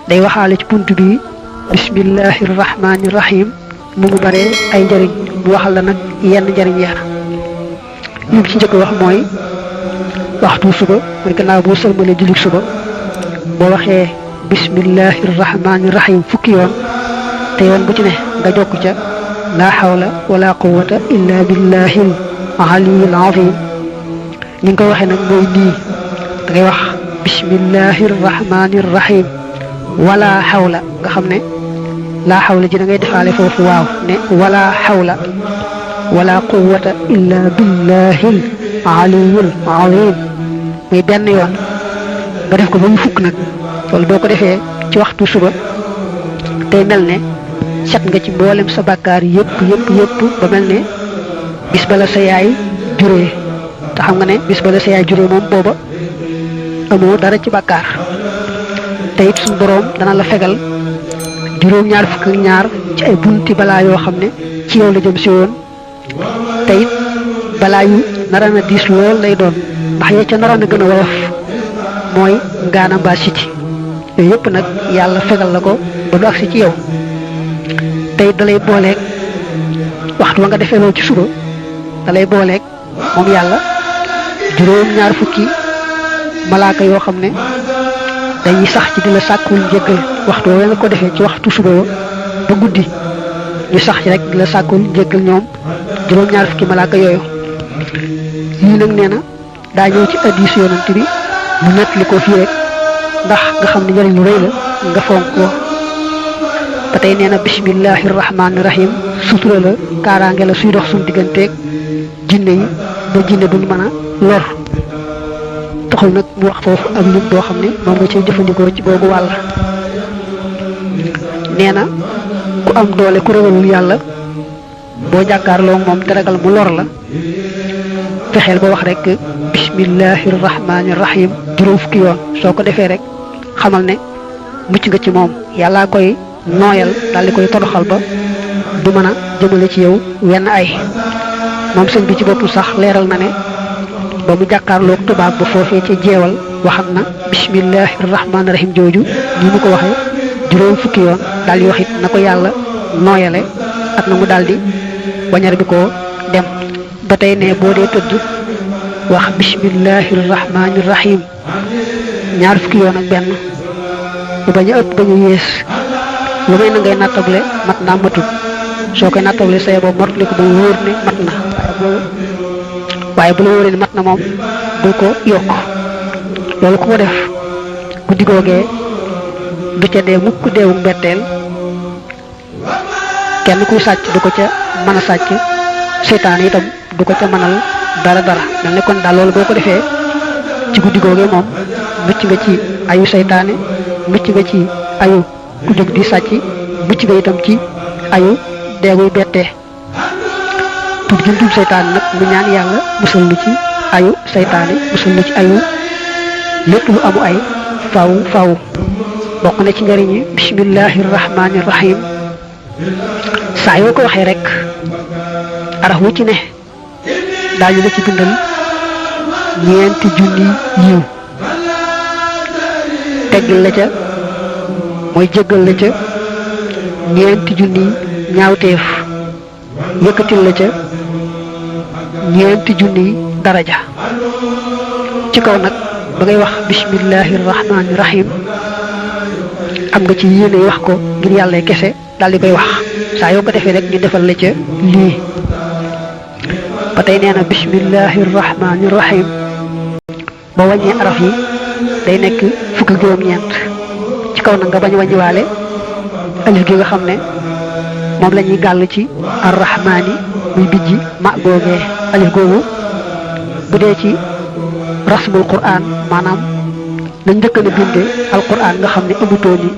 day waxaale ci buntu bi bismillahir rahmanir rahim mu ngi bare ay njariñ mu waxal la nag yenn njariñ ya li ci njëkk wax mooy waxtu suba mooy gannaaw boo sëlmale julli suba boo waxee bismillahir rahmanir rahim fukki yoon te yoon bu ci ne nga jokk ca la hawla wala quwwata illa billahil aliyyil azim ni nga waxee nag mooy nii da ngay wax bismillahir rahmanir rahim wala hawla nga xam ne la hawla ji da ngay defaale foofu waaw ne wala hawla wala quwwata illa billahil aliyyil azim muy benn yoon nga def ko ba mu fukk nag loolu boo ko defee ci waxtu suba day mel ne set nga ci mboolem sa bàkkaar yépp ba mel ne bis bala sa yaay juree te xam nga ne bis bala sa yaay juree moom booba amoo dara ci bàkkaar te it suñu boroom dana la fegal juróom ñaar fukk ak ñaar ci ay bunti balaa yoo xam ne ci yow la jëm si woon te it balaa yu nara na diis lool lay doon ndax ya ca nara na gën a woyof mooy ngaana mbaa siti yooyu yëpp nag yàlla fegal la ko ba du agsi ci yow te it dalay booleeg waxtu wa nga defee loolu ci suba dalay booleeg moom yàlla juróom ñaar fukki malaaka yoo xam ne dañuy sax ci di la sàkkul njëggal waxtu wa nga ko defee ci waxtu suba ba guddi ñu sax ci rek di la sàkkul njëggal ñoom juróom ñaar fukki malaaka yooyu lii nag nee na daa ñëw ci hadiis yonent bi mu nettali ko fii rek ndax nga xam ne njëriñ lu rëy la nga fonk ko ba tey nee na bismillahir rahmanir rahim sutura la kaaraange la suy dox suñu digganteeg jinne yi ba jinne duñ mën a lor taxul nag mu wax foofu ak lim boo xam ne moom nga cay jëfandikoo ci boobu wàll nee na ku am doole ku ragalul yàlla boo jàkkaarloo moom te ragal mu lor la fexeel ba wax rek bismillahir rahmanir rahim juróom fukki yoon soo ko defee rek xamal ne mucc nga ci moom yàllaa koy nooyal daal di koy toroxal ba du mën a jëmale ci yow wenn ay moom sëñ bi ci bopp sax leeral na ne ba mu jàkkaarloog tubaab ba foofee ca jeewal waxam na bismillahir rahmanir rahim jooju ni mu ko waxee juróom fukki yoon daal di wax it na ko yàlla nooyale ak na mu daal di wañar bi ko dem ba tey ne boo dee tëdd wax bismillahir rahmanir rahim ñaar fukki yoon ak benn bu bañ a ëpp bañ a yées lu may na ngay nattable mat naa matut soo koy nattable say boobu motali ko ba wóor ne mat na waaye bu la wóoree ne mat na moom bul ko yokk loolu ku ko def guddi googee du ca dee mukk deewu mbetteel kenn kuy sàcc du ko ca mën a sàcc seytaan itam du ko ca mënal dara mel ne kon daal loolu boo ko defee ci guddi googee moom mucc nga ci ayu seytaane mucc nga ci ayu ku jóg di sàcc mucc nga itam ci ayu deeguy bettee tuub gi tuub seytaane nag mu ñaan yàlla musal lu ci ayu seytaane musal lu ci ayu lépp lu amu ay faw bokk na ci njariñi bismillahir rahmanir rahim saa yoo ko waxee rek araf wu ci ne daañu la ci bindal ñeenti junni yiw teggal la ca mooy jéggal la ca ñeenti junni ñaawteef yëkkatil la ca ñeenti junni daraja ci kaw nag ba ngay wax bismillahir rahmanir rahim am nga ci yéene wax ko ngir yàlla kese daal di koy wax saa yoo ko defee rek ñu defal la ca lii ba tey nee na bismillahir rahmanir rahim ba wàññee araf yi day nekk fukk ak juróom-ñeent ci kaw nag nga bañ wàññiwaale alif gi nga xam ne moom la ñuy gàll ci arrahmaani muy bijji ma googee alif googu bu dee ci rasmul quran maanaam lañ njëkk a bindee alquran nga xam ne amutooni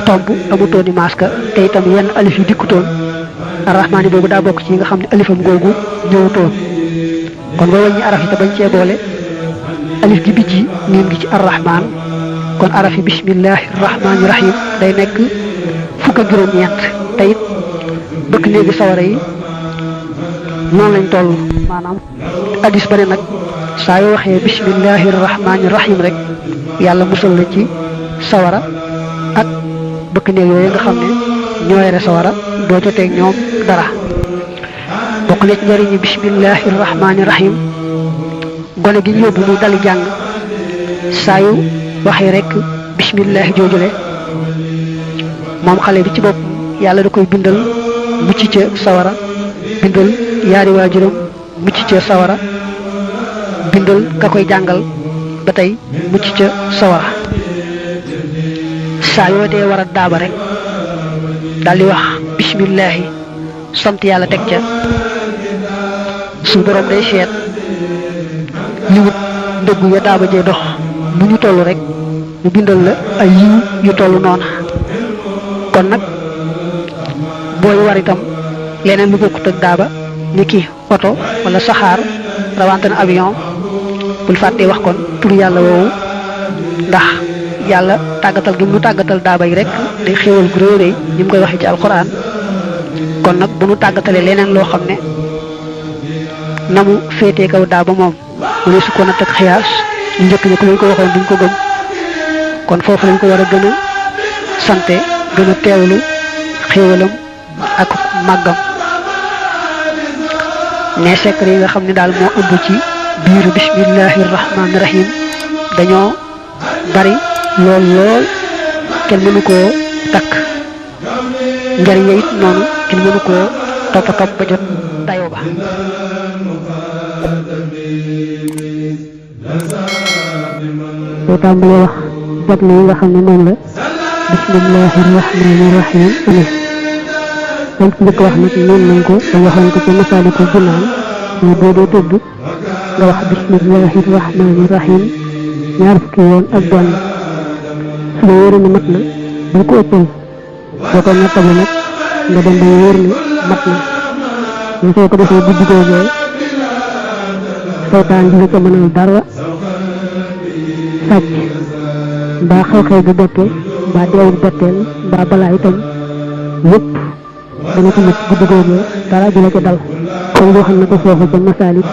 tomb amutooni maska te itam yenn alif yi dikkutoon arrahmaani boobu daa bokk ci nga xam ne alifam googu ñëwutoon kon boo wàññi araf yi te bañ cee boole alif gi bijji miim gi ci arrahman kon araf yi bismillahir rahmanir rahim day nekk fukk ak juróom-ñeent te it bëkk néegi sawara yi noonu lañ toll maanaam addis ba ne nag saa yoo waxee bismillahir rahmanir rahim rek yàlla musal la ci sawara ak bëkk néeg yooyu nga xam ne ñoo yore sawara doo joteeg ñoom dara. bokk na ci njëriñu bismillahi rahmaani rahim gone gi ñu yóbbu muy dali jàng saa yu waxee rek bismillahi joojule moom xale bi ci bopp yàlla da koy bindal mucc ca sawara, bindal yaari waajuram mucc ca sawara, bindal ka koy jàngal ba tey mucc ca sawara. saa yoo dee war a daaba rek daldi wax bismillahi sant yàlla teg ca su borom day seet li wut ndëggu ya daaba jee dox bu ñu toll rek mu bindal la ay yiw yu toll noona. kon nag booy war itam leneen lu bokkut ak daaba ni ki oto wala saxaar rawante na avion bul fàttee wax kon tur yàlla woowu ndax yàlla tàggatal gi mu tàggatal daaba yi rek day xéewal gu réy réy ñi mu koy waxee ci alxuraan. kon nag bu nu tàggatalee leneen loo xam ne na mu féetee kaw daaba moom mu ne su ko natt ak xiyaas ñu njëkk ñi ko lañ ko waxoon duñ ko gëm. kon foofu lañ ko war a gën a sante gën a teewlu xéewalam ak màggam. ne secret yi nga xam ne daal moo ëmb ci biiru bismillahi rahmaani rahim dañoo bari lool lool kenn mënu koo takk. njariñ it noonu kenn mënu koo topp ba jot dayoo ba. soo tàmbalee wax jagle yi nga xam ne moom la bismillahi rahmaani rahim amee dañ ci njëkk wax nag noonu nañ ko te waxoon ko ca Masaalikul Jinaan mais boo dee tëdd nga wax bismillahi rahmaani rahim ñaar fukki yoon ak benn su la wóoree ne mat na bul ko ëppal boo ko nattale nag nga dem ba wóor ne mat na ñu soo ko defee guddi googee seytaan bi ko mënal dara sàcc mbaa xew-xew bu bette mbaa deewul betteel mbaa balaa itam yëpp dana ko mucc guddi googee dara du la ko dal. kon boo xam ne ko foofu ca Masaalik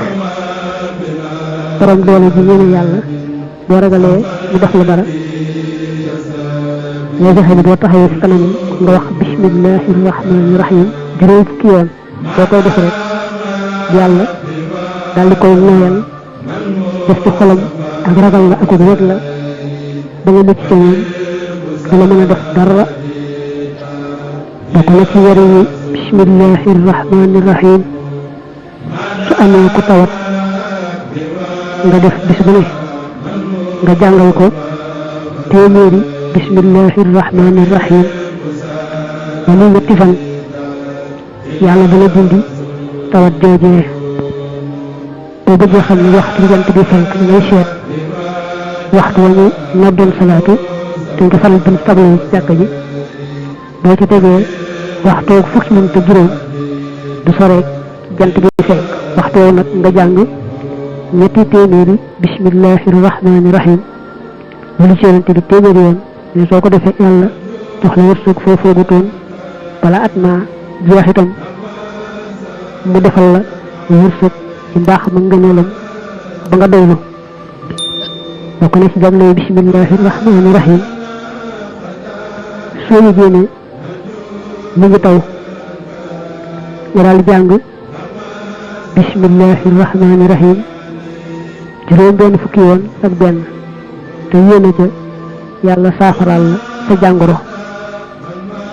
borom doole ji ñëne yàlla boo ragalee mu def la dara ngay joxe ni boo taxawee ci kanam nga wax bismillahi rahmaani rahim juróom fukki yoon boo koy def rek yàlla daal di koy nooyal def ci xolam ak ragal la ak wet la ba nga mucc ci moom du la mën a def dara. bokk na ci njëriñu bismillahi rahmaani rahim su amee ku tawat nga def bis bu ne nga jàngal ko téeméeri bismillahi rahmaani rahim ba muy ñetti fan yàlla dana dindi tawat joojee. boo bëggee xam ne waxtu jant bi fenk ngay seet waxtu wa ñu noddoon salaatu te nga faral bind tableau yi ci jàkka ji boo ci tegee waxtu fukki minute ak juróom du soreek jant bi fenk waxtu woowu nag nga jàng ñetti téeméeri bismillahi rahmaani rahim wala ci yonent bi téeméeri yoon ne soo ko defee yàlla jox la wërsëg foo foogutoon bala at maa jeex itam mu defal la wërsëg ci mbaax ma ngëneelam ba nga doylu. bokk na ci jagley bismillahi rahmaani rahim soo yëgee ne mu ngi taw nga daal jàng bismillahi rahmaani rahim juróom benn fukki yoon ak benn te yéene ca yàlla saafaraal la sa jàngoro.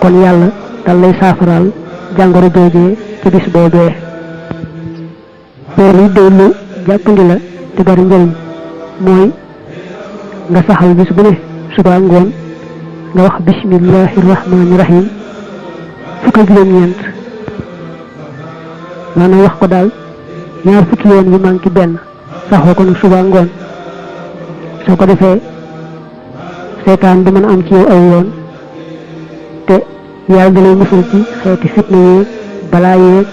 kon yàlla dal lay saafaraal jàngoro joojee ca bis boobee. loolu day lu jàppandi la te bari njëriñ mooy nga saxal bis bu ne suba ngoon nga wax bismillahi rahmaani rahim fukk ak juróom-ñeent maanaam wax ko daal ñaar fukki yoon yu manqué benn saxoo ko nag suba ngoon soo ko defee seytaan du mën a am ci yow ay yoon te yàlla da lay musal ci xeeti fitna yeeg balaa yeeg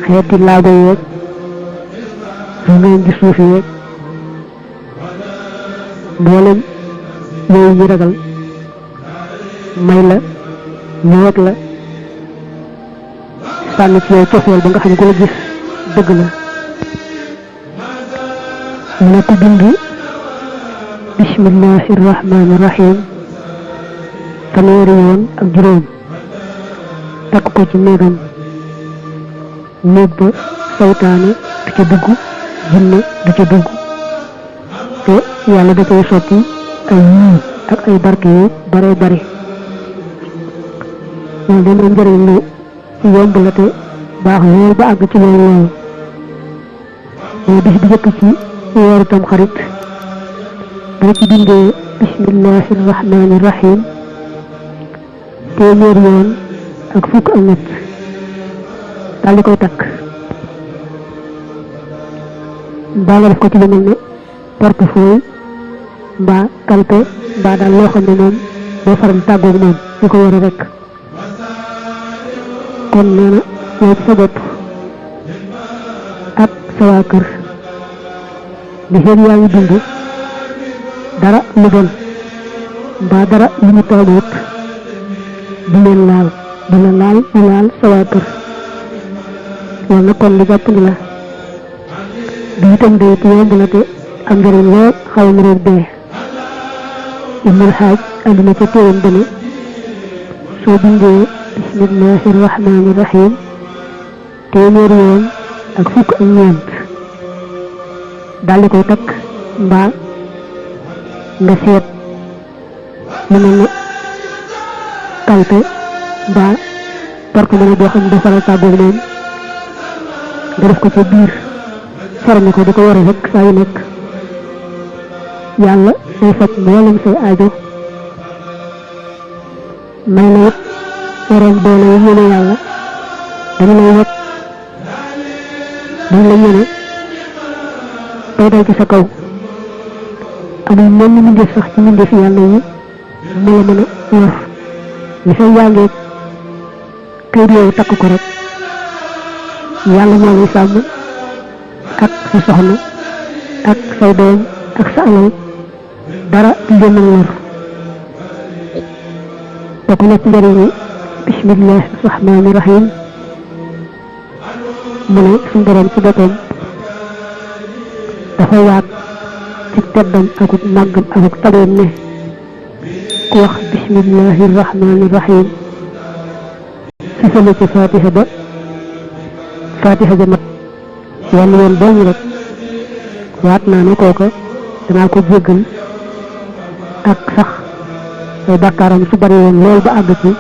xeeti laago yeeg lu ngeen di suufi yeeg mboolem yooyu ñu ragal may la ñëwat la sànni ci yow cofeel ba nga xam ne ku la gis dëgg la. mu ne ko bind bismillahi rahmaani rahim fanweeri yoon ak juróom takk ko ci néegam néeg ba saytaane du ca dugg jinne du ca dugg te yàlla da koy sotti ay yiw ak ay barke yu bare bare loolu dana njëriñ lu yomb la te baax lool ba àgg ci loolu loolu mooy bis bi jëkk ci weeru tam xarit boo ci bindee bismillahi rahmaani rahim téeméer yoon ak fukk ak ñett daal di koy takk mbaa nga def ko ci lu mel ne portefeuille mbaa kalpe mbaa daal loo xam ne moom doo faral tàggoog moom di ko yore rek kon nee na yow ci sa bopp ak sa waa kër li xeet yaa ngi dund dara lu bon mbaa dara lu ñu taamoot du leen laal du la laal du laal sa waa kër loolu nag kon lu jàpp ni la bi itam day ci yomb la te am njëriñ lool xaw na réer dee Ibnul Haaj andi na ca téeram ba ne soo bindee bismillahi rahmaani rahim téeméeri yoon ak fukk ak ñeent daal di koy takk mbaa nga seet lu mel ne kalpe mbaa porte-monnaie boo xam ne dafa la tàggoog moom nga def ko ca biir ferme ko di ko yore rek saa yu nekk yàlla day faj mboolem say aajo may na it waroon doole yi ñene yàlla dañu lay wet dañu la ñene day dal ci sa kaw amul menn mbindeef sax ci mbindeefi yàlla yi mu la mën a yor li fay yàngee kayit yooyu takk ko rek yàlla moo lay sàmm ak sa soxna ak say doom ak sa alal dara du leen mën a yor bokk na ci njëriñ yi bismillahi rahmaani rahim mu ne suñu borom ci boppam dafa waat ci teddam akuk màggam akuk tabeem ne ku wax bismillahi rahmaani rahim ci sala ci fatiha ba fatiha ja mat wenn yoon boobu rek waat naa ne kooka danaa ko jéggal ak sax ay bàkkaaram su bari woon lool ba àgg ci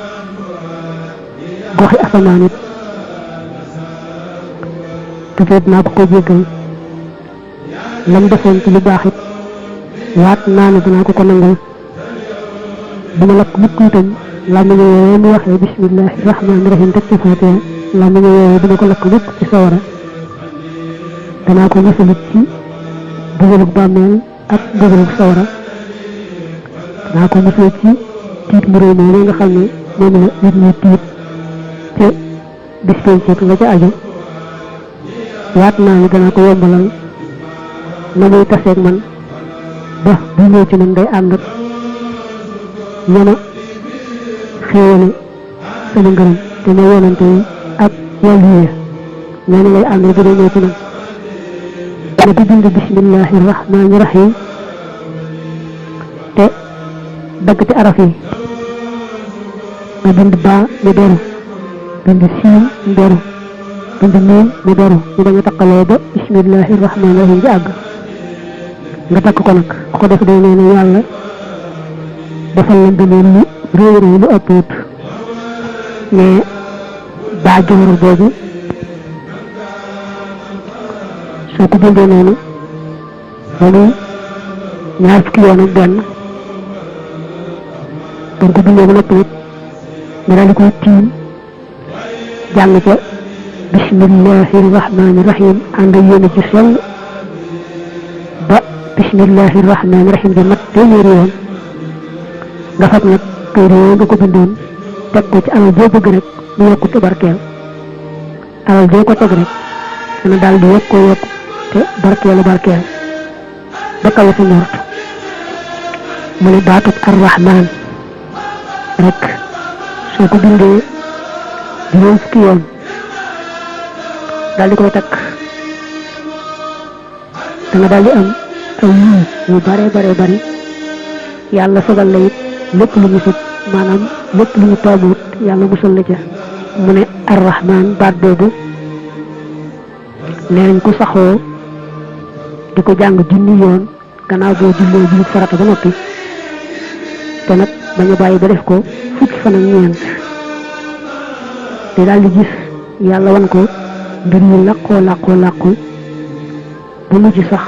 goxi asamaan it peut-être naa ko jéggal lam defoon ci lu baax it waat naa ne danaa ko nangul duma lakk mukk itam làmmiñ yooyu mu waxee bismillahi rahmaani rahim teg ci fatiha làmmiñ yooyu duma ko lakk mukk ci sawara danaa ko musalit ci dugalug bàmmeel ak dugalug sawara danaa ko musalit ci tiit mu réy moom nga xam ne moom la nit ñi tiit te bis penceek nga ca aju waat naa ne danaa ko yombalal na muy taseeg man ba bu ñëw ci man day ànd ak ñama xéewale sama ngërëm te ma yonante yi ak wàllu yi ñooñu lay ànd bu dee ñëw ci man na di bind bismillahi rahmaani rahim te daggati araf yi nga bind baa mu beru bind siin mu beru bind miim mu beru ñu da nga taqaloo ba bismillahi rahmaani rahim ji àgg nga takk ko nag ku ko def day nee na yàlla defal la ngëneel lu réy réy lu ëpput mais baa jawar boobu soo ko bindee noonu ba muy ñaar fukki yoon ak benn donc ko bindee ba noppi it nga daal di koy tiim jàng ca bismillahi rahmaani rahim ànd ak yéene ci sell ba bismillahi rahmaani rahim ja mat téeméeri yoon nga fab nag kayit yooyu nga ko bindoon teg ko ci alal boo bëgg rek mu yokku te barkeel alal boo ko teg rek dana daal di yokku te barkeelu barkeel ba kawe sa njort mu ne baatut ar-rahman rek soo ko bindee juróom fukki yoon daal di koy takk da nga daal di am ay yiw yu bare bare bari yàlla sogal la it lépp lu ñu sut maanaam lépp lu ñu taamuut yàlla musal la ca mu ne arrahman baat boobu nee nañ ko saxoo di ko jàng junni yoon gannaaw boo jullee jullit farata ba noppi te nag bañ a bàyyi ba def ko fukki fan ak ñeent te daal di gis yàlla wan ko mbir yu làqu bu mujj sax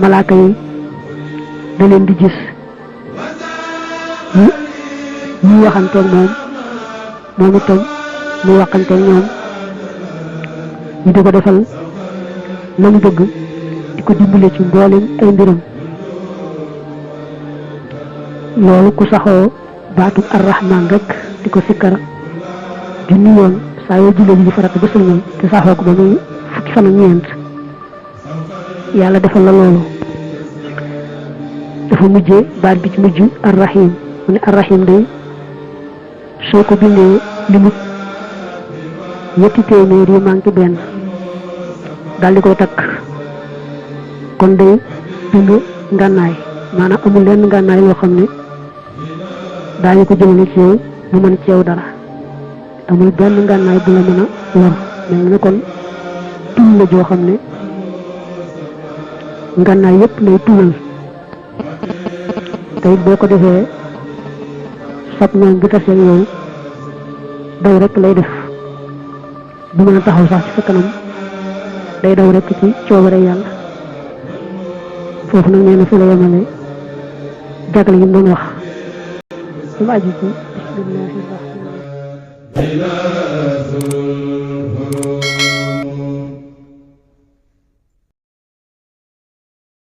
malaaka yi da leen di gis ñu waxanteeg moom itam mu waxanteeg ñoom ñu di ko defal la mu bëgg di ko dimbale ci mboolem ay mbiram loolu ku saxoo baatu arrahman rek di ko sikkar junni yoon saa yoo jullee ji farata ba sëlmal te saxoo ko ba muy fukki fan ak ñeent yàlla defal la loolu dafa mujjee baat bi ci mujj arrahim mu ne arrahim day soo ko bindee limut ñetti téeméer yi manqué benn daal di koy takk kon day bind ngànnaay maanaam amul lenn ngànnaay loo xam ne daañu ko jëmale ci yow mu mën ci yow dara amul benn ngànnaay bu la mën a lor mel na kon tul la joo xam ne ngànnaay yépp lay tulal te it boo ko defee sab ñoom bi tasee yow daw rek lay def du mën a taxaw sax ci sa kanam day daw rek ci coobare yàlla foofu nag nee na fi la yemale jagle yi mu doon wax mu aju ci bismillahi rahmaani